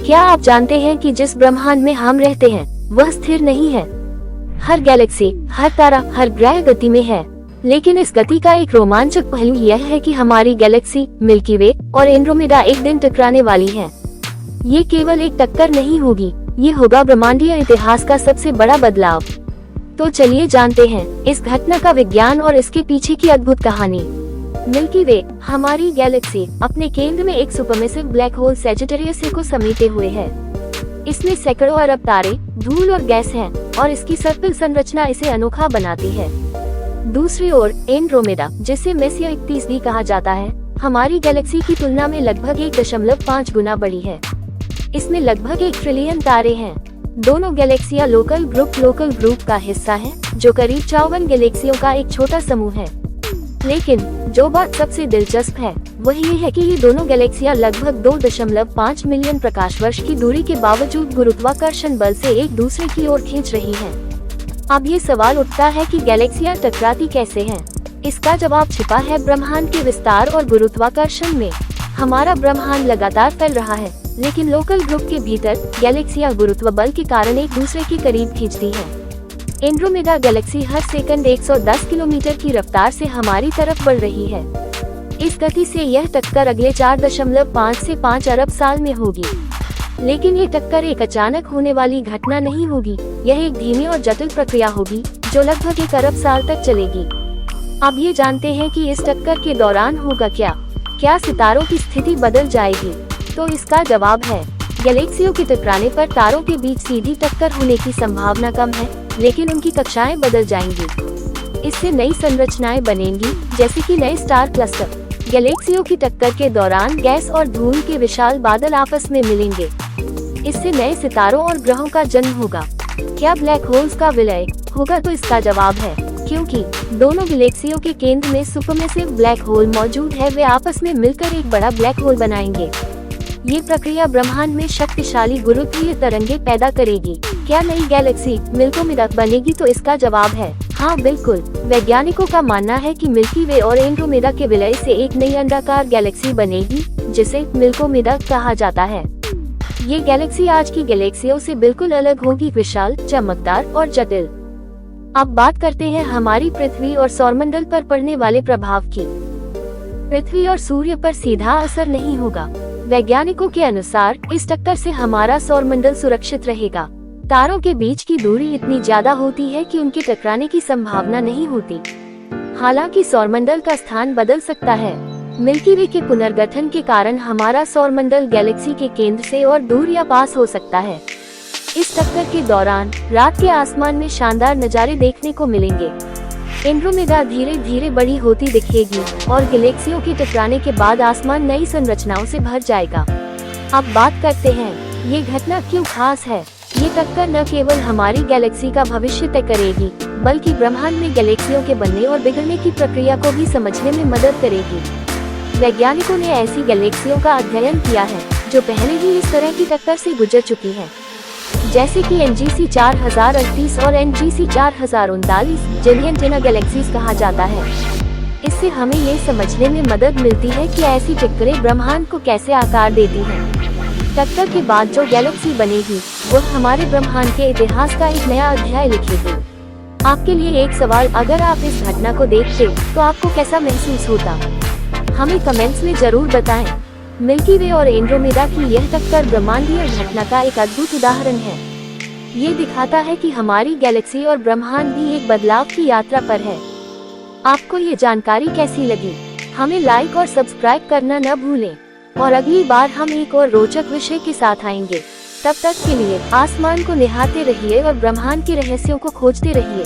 क्या आप जानते हैं कि जिस ब्रह्मांड में हम रहते हैं वह स्थिर नहीं है। हर गैलेक्सी, हर तारा, हर ग्रह गति में है। लेकिन इस गति का एक रोमांचक पहलू यह है कि हमारी गैलेक्सी, मिल्की वे और एंड्रोमेडा एक दिन टकराने वाली है। ये केवल एक टक्कर नहीं होगी, ये होगा ब्रह्मांडीय इतिहास का सबसे बड़ा बदलाव। तो चलिए जानते हैं इस घटना का विज्ञान और इसके पीछे की अद्भुत कहानी। मिल्की वे, हमारी गैलेक्सी, अपने केंद्र में एक सुपरमेसिव ब्लैक होल सैजिटेरियस को समेटे हुए है। इसमें सैकड़ों अरब तारे, धूल और गैस हैं और इसकी सर्पिल संरचना इसे अनोखा बनाती है। दूसरी ओर एंड्रोमेडा, जिसे मेसिया 31 भी कहा जाता है, हमारी गैलेक्सी की तुलना में लगभग 1.5 गुना बड़ी है। इसमें लगभग 1 ट्रिलियन तारे हैं। दोनों गैलेक्सियां लोकल ग्रुप का हिस्सा हैं, जो करीब 54 गैलेक्सियों का एक छोटा समूह है। लेकिन जो बात सबसे दिलचस्प है वह ये है कि ये दोनों गैलेक्सियां लगभग 2.5 मिलियन प्रकाश वर्ष की दूरी के बावजूद गुरुत्वाकर्षण बल से एक दूसरे की ओर खींच रही हैं। अब ये सवाल उठता है कि गैलेक्सियां टकराती कैसे हैं? इसका जवाब छिपा है ब्रह्मांड के विस्तार और गुरुत्वाकर्षण में। हमारा ब्रह्मांड लगातार फैल रहा है, लेकिन लोकल ग्रुप के भीतर गैलेक्सियां गुरुत्व बल के कारण एक दूसरे के करीब खींचती हैं। एंड्रोमेडा गैलेक्सी हर सेकंड 110 किलोमीटर की रफ्तार से हमारी तरफ बढ़ रही है। इस गति से यह टक्कर अगले 4.5 से 5 अरब साल में होगी। लेकिन ये टक्कर एक अचानक होने वाली घटना नहीं होगी, यह एक धीमी और जटिल प्रक्रिया होगी जो लगभग 1 अरब साल तक चलेगी। अब ये जानते हैं कि इस टक्कर के दौरान होगा क्या सितारों की स्थिति बदल जाएगी? तो इसका जवाब है, गैलेक्सियों के टकराने पर तारों के बीच सीधी टक्कर होने की संभावना कम है, लेकिन उनकी कक्षाएं बदल जाएंगी। इससे नई संरचनाएं बनेंगी, जैसे कि नए स्टार क्लस्टर। गैलेक्सियों की टक्कर के दौरान गैस और धूल के विशाल बादल आपस में मिलेंगे। इससे नए सितारों और ग्रहों का जन्म होगा। क्या ब्लैक होल्स का विलय होगा? तो इसका जवाब है, क्योंकि दोनों गैलेक्सियों के केंद्र में सुपरमेसिव ब्लैक होल मौजूद है, वे आपस में मिलकर एक बड़ा ब्लैक होल बनाएंगे। ये प्रक्रिया ब्रह्मांड में शक्तिशाली गुरुत्वीय तरंगे पैदा करेगी। क्या नई गैलेक्सी मिल्कोमेडा बनेगी? तो इसका जवाब है हाँ, बिल्कुल। वैज्ञानिकों का मानना है कि मिल्की वे और एंड्रोमेडा के विलय से एक नई अंडाकार गैलेक्सी बनेगी, जिसे मिल्कोमेडा कहा जाता है। ये गैलेक्सी आज की गैलेक्सियों से बिल्कुल अलग होगी, विशाल, चमकदार और जटिल। अब बात करते हैं हमारी पृथ्वी और सौरमंडल पर पड़ने वाले प्रभाव की। पृथ्वी और सूर्य पर सीधा असर नहीं होगा। वैज्ञानिकों के अनुसार इस टक्कर से हमारा सौरमंडल सुरक्षित रहेगा। तारों के बीच की दूरी इतनी ज्यादा होती है कि उनके टकराने की संभावना नहीं होती। हालांकि सौरमंडल का स्थान बदल सकता है। मिल्की वे के पुनर्गठन के कारण हमारा सौरमंडल गैलेक्सी के केंद्र से और दूर या पास हो सकता है। इस टक्कर के दौरान रात के आसमान में शानदार नज़ारे देखने को मिलेंगे। एंड्रोमेडा धीरे धीरे बड़ी होती दिखेगी और गैलेक्सियों के टकराने के बाद आसमान नई संरचनाओं से भर जाएगा। अब बात करते हैं, ये घटना क्यों खास है? ये टक्कर न केवल हमारी गैलेक्सी का भविष्य तय करेगी, बल्कि ब्रह्मांड में गैलेक्सियों के बनने और बिगड़ने की प्रक्रिया को भी समझने में मदद करेगी। वैज्ञानिकों ने ऐसी गैलेक्सियों का अध्ययन किया है जो पहले ही इस तरह की टक्कर से गुजर चुकी हैं, जैसे कि NGC 4038 और NGC 4039, जिन्हें एंटेना गैलेक्सीज कहा जाता है। इससे हमें ये समझने में मदद मिलती है कि ऐसी टक्करें ब्रह्मांड को कैसे आकार देती हैं। टक्कर के बाद जो गैलेक्सी बनेगी वो हमारे ब्रह्मांड के इतिहास का एक नया अध्याय लिखेगी। आपके लिए एक सवाल, अगर आप इस घटना को देखते तो आपको कैसा महसूस होता? हमें कमेंट्स में जरूर बताएं। मिल्की वे और एंड्रोमेडा की यह टक्कर ब्रह्मांडीय घटना का एक अद्भुत उदाहरण है। ये दिखाता है कि हमारी गैलेक्सी और ब्रह्मांड भी एक बदलाव की यात्रा पर है। आपको ये जानकारी कैसी लगी? हमें लाइक और सब्सक्राइब करना न भूलें और अगली बार हम एक और रोचक विषय के साथ आएंगे। तब तक के लिए आसमान को निहारते रहिए और ब्रह्मांड के रहस्यों को खोजते रहिए।